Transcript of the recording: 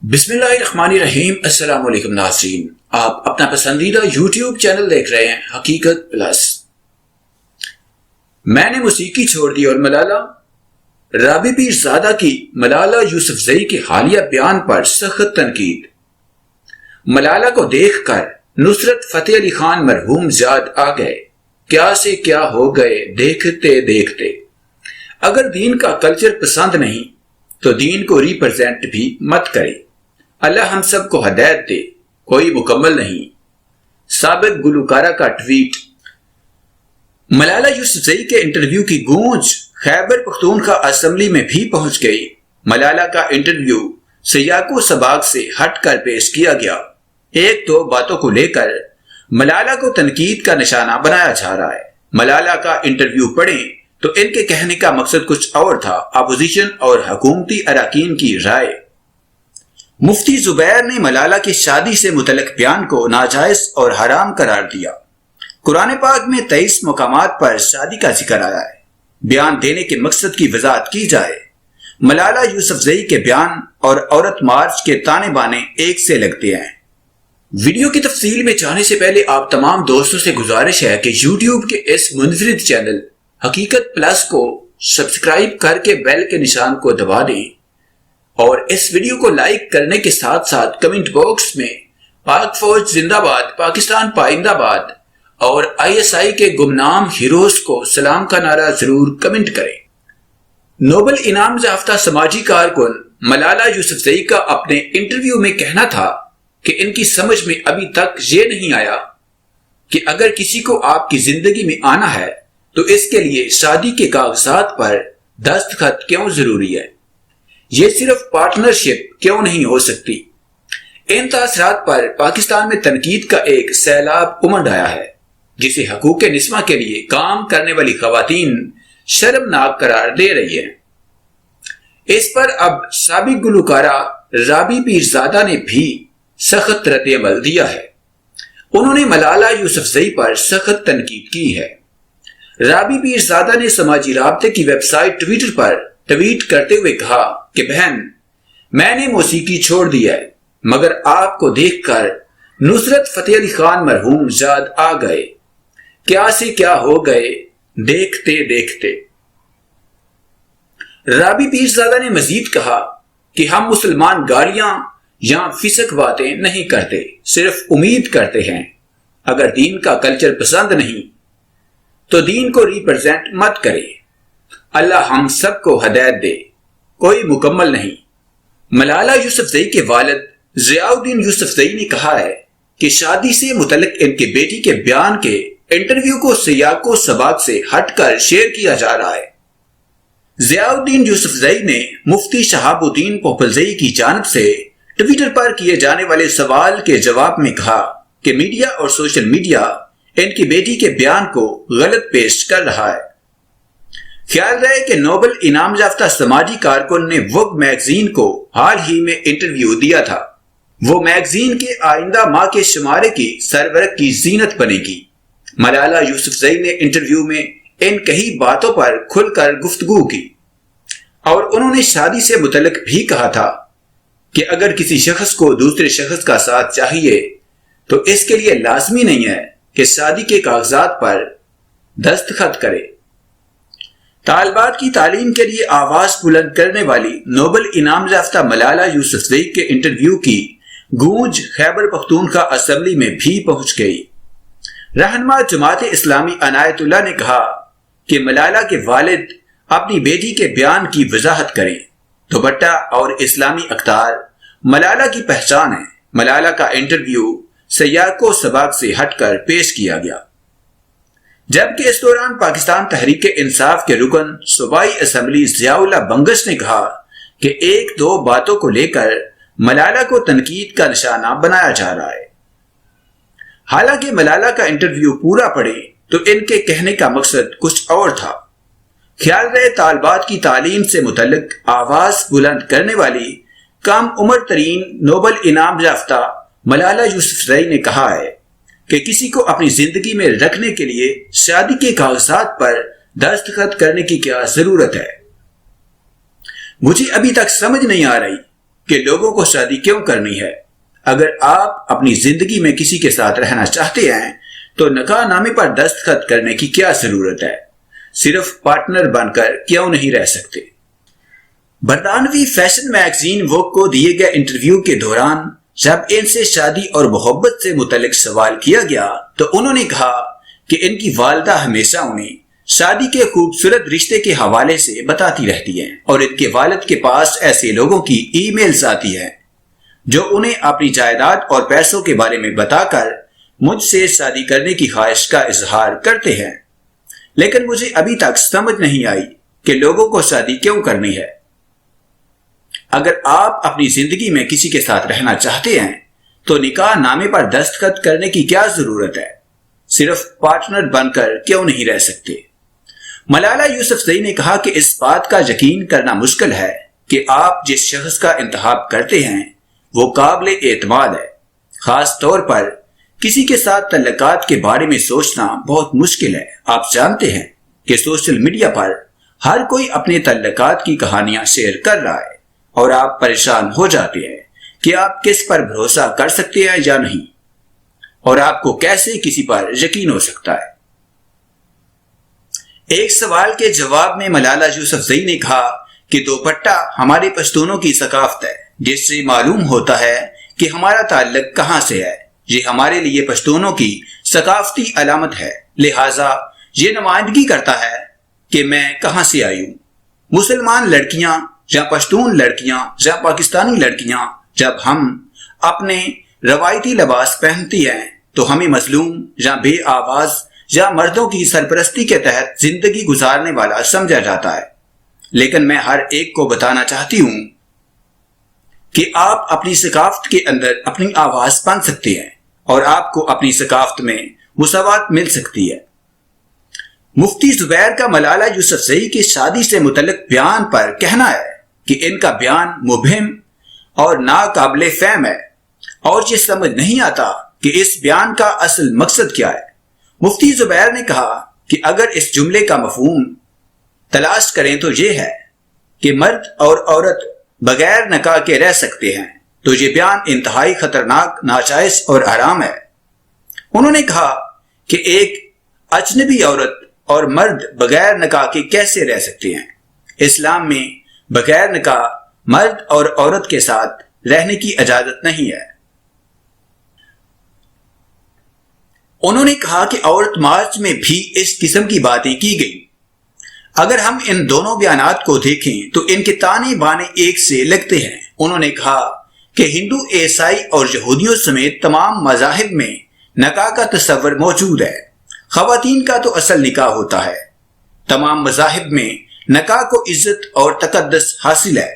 بسم اللہ الرحمن الرحیم۔ السلام علیکم ناظرین، آپ اپنا پسندیدہ یوٹیوب چینل دیکھ رہے ہیں حقیقت پلس۔ میں نے موسیقی چھوڑ دی اور ملالہ رابی پیر زادہ کی ملالہ یوسفزئی کے حالیہ بیان پر سخت تنقید۔ ملالہ کو دیکھ کر نصرت فتح علی خان مرحوم یاد آ گئے، کیا سے کیا ہو گئے دیکھتے دیکھتے۔ اگر دین کا کلچر پسند نہیں تو دین کو ریپرزینٹ بھی مت کرے۔ اللہ ہم سب کو ہدایت دے، کوئی مکمل نہیں۔ سابق گلوکارہ کا ٹویٹ۔ ملالہ یوسفزئی کے انٹرویو کی گونج خیبر پختونخوا اسمبلی میں بھی پہنچ گئی۔ ملالہ کا انٹرویو سیاق و سباق سے ہٹ کر پیش کیا گیا۔ ایک دو باتوں کو لے کر ملالہ کو تنقید کا نشانہ بنایا جا رہا ہے۔ ملالہ کا انٹرویو پڑھیں تو ان کے کہنے کا مقصد کچھ اور تھا۔ اپوزیشن اور حکومتی اراکین کی رائے۔ مفتی زبیر نے ملالہ کی شادی سے متعلق بیان کو ناجائز اور حرام قرار دیا۔ قرآن پاک میں 23 مقامات پر شادی کا ذکر آیا ہے۔ بیان دینے کے مقصد کی وضاحت کی جائے۔ ملالہ یوسفزئی کے بیان اور عورت مارچ کے تانے بانے ایک سے لگتے ہیں۔ ویڈیو کی تفصیل میں جانے سے پہلے آپ تمام دوستوں سے گزارش ہے کہ یوٹیوب کے اس منفرد چینل حقیقت پلس کو سبسکرائب کر کے بیل کے نشان کو دبا دیں اور اس ویڈیو کو لائک کرنے کے ساتھ ساتھ کمنٹ باکس میں پاک فوج زندہ باد، پاکستان پائندہ باد اور ISI کے گمنام ہیروز کو سلام کا نعرہ ضرور کمنٹ کریں۔ نوبل انعام یافتہ سماجی کارکن ملالہ یوسفزئی کا اپنے انٹرویو میں کہنا تھا کہ ان کی سمجھ میں ابھی تک یہ نہیں آیا کہ اگر کسی کو آپ کی زندگی میں آنا ہے تو اس کے لیے شادی کے کاغذات پر دستخط کیوں ضروری ہے؟ یہ صرف پارٹنرشپ کیوں نہیں ہو سکتی؟ ان تاثرات پر پاکستان میں تنقید کا ایک سیلاب امڈ آیا ہے، جسے حقوق نسواں کے لیے کام کرنے والی خواتین شرمناک قرار دے رہی ہیں۔ اس پر اب سابق گلوکارہ رابی پیر زادہ نے بھی سخت رد عمل دیا ہے۔ انہوں نے ملالہ یوسفزئی پر سخت تنقید کی ہے۔ رابی پیر زادہ نے سماجی رابطے کی ویب سائٹ ٹویٹر پر ٹویٹ کرتے ہوئے کہا کہ بہن، میں نے موسیقی چھوڑ دی ہے، مگر آپ کو دیکھ کر نصرت فتح علی خان مرحوم یاد آ گئے، کیا سے کیا ہو گئے دیکھتے دیکھتے۔ رابی پیر زادہ نے مزید کہا کہ ہم مسلمان گالیاں یا فسق باتیں نہیں کرتے، صرف امید کرتے ہیں۔ اگر دین کا کلچر پسند نہیں تو دین کو ریپرزینٹ مت کرے۔ اللہ ہم سب کو ہدایت دے، کوئی مکمل نہیں۔ ملالہ یوسفزئی کے والد ضیاء الدین یوسفزئی نے کہا ہے کہ شادی سے متعلق ان کے بیٹی کے بیان کے انٹرویو کو سیاق و سباق سے ہٹ کر شیئر کیا جا رہا ہے۔ ضیاء الدین یوسفزئی نے مفتی شہاب الدین پوپلزئی کی جانب سے ٹویٹر پر کیے جانے والے سوال کے جواب میں کہا کہ میڈیا اور سوشل میڈیا ان کی بیٹی کے بیان کو غلط پیش کر رہا ہے۔ خیال رہے کہ نوبل انعام یافتہ سماجی کارکن نے ووگ میگزین کو حال ہی میں انٹرویو دیا تھا۔ وہ میگزین کے آئندہ ماہ کے شمارے کی سرورق کی زینت بنے گی۔ ملالہ یوسفزئی نے انٹرویو میں ان کئی باتوں پر کھل کر گفتگو کی اور انہوں نے شادی سے متعلق بھی کہا تھا کہ اگر کسی شخص کو دوسرے شخص کا ساتھ چاہیے تو اس کے لیے لازمی نہیں ہے کہ شادی کے کاغذات پر دستخط کرے۔ طالبات کی تعلیم کے لیے آواز بلند کرنے والی نوبل انعام یافتہ ملالہ یوسفزئی کے انٹرویو کی گونج خیبر پختونخوا اسمبلی میں بھی پہنچ گئی۔ رہنما جماعت اسلامی عنایت اللہ نے کہا کہ ملالہ کے والد اپنی بیٹی کے بیان کی وضاحت کریں۔ دوپٹہ اور اسلامی اقدار ملالہ کی پہچان ہے۔ ملالہ کا انٹرویو سیاق و سباق سے ہٹ کر پیش کیا گیا، جبکہ اس دوران پاکستان تحریک انصاف کے رکن صوبائی اسمبلی ضیاء اللہ بنگش نے کہا کہ ایک دو باتوں کو لے کر ملالہ کو تنقید کا نشانہ بنایا جا رہا ہے۔ حالانکہ ملالہ کا انٹرویو پورا پڑھیں تو ان کے کہنے کا مقصد کچھ اور تھا۔ خیال رہے طالبات کی تعلیم سے متعلق آواز بلند کرنے والی کم عمر ترین نوبل انعام یافتہ ملالہ یوسفزئی نے کہا ہے کہ کسی کو اپنی زندگی میں رکھنے کے لیے شادی کے کاغذات پر دستخط کرنے کی کیا ضرورت ہے؟ مجھے ابھی تک سمجھ نہیں آ رہی کہ لوگوں کو شادی کیوں کرنی ہے۔ اگر آپ اپنی زندگی میں کسی کے ساتھ رہنا چاہتے ہیں تو نکاح نامے پر دستخط کرنے کی کیا ضرورت ہے؟ صرف پارٹنر بن کر کیوں نہیں رہ سکتے؟ برطانوی فیشن میگزین ووگ کو دیے گئے انٹرویو کے دوران جب ان سے شادی اور محبت سے متعلق سوال کیا گیا تو انہوں نے کہا کہ ان کی والدہ ہمیشہ انہیں شادی کے خوبصورت رشتے کے حوالے سے بتاتی رہتی ہیں اور ان کے والد کے پاس ایسے لوگوں کی ای میلز آتی ہیں جو انہیں اپنی جائیداد اور پیسوں کے بارے میں بتا کر مجھ سے شادی کرنے کی خواہش کا اظہار کرتے ہیں، لیکن مجھے ابھی تک سمجھ نہیں آئی کہ لوگوں کو شادی کیوں کرنی ہے۔ اگر آپ اپنی زندگی میں کسی کے ساتھ رہنا چاہتے ہیں تو نکاح نامے پر دستخط کرنے کی کیا ضرورت ہے؟ صرف پارٹنر بن کر کیوں نہیں رہ سکتے؟ ملالہ یوسفزئی نے کہا کہ اس بات کا یقین کرنا مشکل ہے کہ آپ جس شخص کا انتخاب کرتے ہیں وہ قابل اعتماد ہے۔ خاص طور پر کسی کے ساتھ تعلقات کے بارے میں سوچنا بہت مشکل ہے۔ آپ جانتے ہیں کہ سوشل میڈیا پر ہر کوئی اپنے تعلقات کی کہانیاں شیئر کر رہا ہے اور آپ پریشان ہو جاتے ہیں کہ آپ کس پر بھروسہ کر سکتے ہیں یا نہیں، اور آپ کو کیسے کسی پر یقین ہو سکتا ہے۔ ایک سوال کے جواب میں ملالہ یوسفزئی نے کہا کہ دوپٹہ ہمارے پشتونوں کی ثقافت ہے، جس سے معلوم ہوتا ہے کہ ہمارا تعلق کہاں سے ہے۔ یہ ہمارے لیے پشتونوں کی ثقافتی علامت ہے، لہٰذا یہ نمائندگی کرتا ہے کہ میں کہاں سے آئی ہوں۔ مسلمان لڑکیاں یا پشتون لڑکیاں یا پاکستانی لڑکیاں جب ہم اپنے روایتی لباس پہنتی ہیں تو ہمیں مظلوم یا بے آواز یا مردوں کی سرپرستی کے تحت زندگی گزارنے والا سمجھا جاتا ہے، لیکن میں ہر ایک کو بتانا چاہتی ہوں کہ آپ اپنی ثقافت کے اندر اپنی آواز بن سکتے ہیں اور آپ کو اپنی ثقافت میں مساوات مل سکتی ہے۔ مفتی زبیر کا ملالہ یوسفزئی کی شادی سے متعلق بیان پر کہنا ہے کہ ان کا بیان مبہم اور ناقابل فہم ہے اور یہ سمجھ نہیں آتا کہ اس بیان کا اصل مقصد کیا ہے۔ مفتی زبیر نے کہا کہ اگر اس جملے کا مفہوم تلاش کریں تو یہ ہے کہ مرد اور عورت بغیر نکاح کے رہ سکتے ہیں، تو یہ بیان انتہائی خطرناک، ناجائز اور حرام ہے۔ انہوں نے کہا کہ ایک اجنبی عورت اور مرد بغیر نکاح کے کیسے رہ سکتے ہیں؟ اسلام میں بغیر نکاح مرد اور عورت کے ساتھ رہنے کی اجازت نہیں ہے۔ انہوں نے کہا کہ عورت مارچ میں بھی اس قسم کی باتیں کی گئی۔ اگر ہم ان دونوں بیانات کو دیکھیں تو ان کے تانے بانے ایک سے لگتے ہیں۔ انہوں نے کہا کہ ہندو، عیسائی اور یہودیوں سمیت تمام مذاہب میں نکاح کا تصور موجود ہے۔ خواتین کا تو اصل نکاح ہوتا ہے۔ تمام مذاہب میں نکاح کو عزت اور تقدس حاصل ہے۔